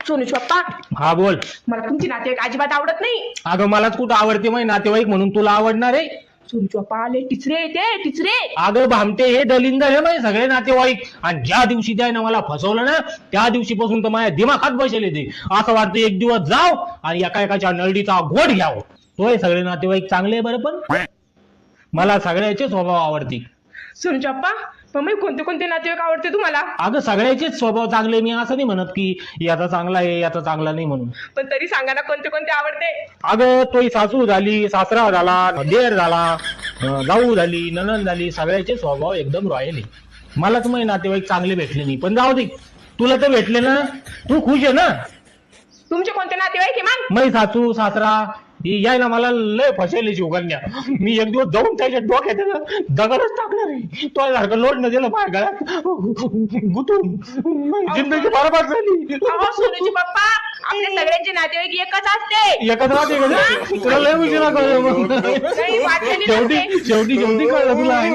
सोनूचे पप्पा, हा बोल. मला तुमची नातेवाईक अजिबात आवडत नाही. अगं मलाच कुठं आवडते माहिती नातेवाईक म्हणून तुला आवडणार आहे. सोनूचे पप्पा आले टिचरे ते टिचरे. अगं भामटे हे दलिंद हे माहिती सगळे नातेवाईक. आणि ज्या दिवशी त्या मला फसवलं ना त्या दिवशीपासून तर माझ्या दिमाखात बसेल ते. असं वाटतं एक दिवस जाव आणि एका एकाच्या नळडीचा घोट घ्यावं. तोय सगळे नातेवाईक चांगले बरं पण मला सगळ्याचे स्वभाव आवडते. सोनूचे पप्पा, पण मग कोणते कोणते नातेवाईक आवडते तुम्हाला? अगं सगळ्याचेच स्वभाव चांगले. मी असं नाही म्हणत की याचा चांगला आहे याचा चांगला नाही म्हणून. पण तरी सांगा ना कोणते कोणते आवडते. अगं तोही सासू झाली, सासरा झाला, देर झाला, जाऊ झाली, नणंद झाली, सगळ्याचे स्वभाव एकदम रॉयल आहे. मलाच माझे नातेवाईक चांगले भेटले नाही पण जाऊ दे, तुला तर भेटले ना, तू खुश आहे ना. तुमचे कोणते नातेवाईक आहे मग? मै सासू सासरा याय ना मला लय फसेल शिवकन्या. मी एक दिवस जाऊन त्याच्या डोक्यात आहे ना दगडच टाकणार आहे. तो सारखं लोट न दिलं माझ्या गळ्यात गुतून जिंदगी बरबाद झाली. अहो सोनूचे पप्पा, आपल्या सगळ्यांचे नातेवाईक एकच असते. एकच राहते का तुला लय उशिरा कळलं. नाही, वाटलं नाही शेवटी नसते. शेवटी शेवटी कळलं तुला आहे ना.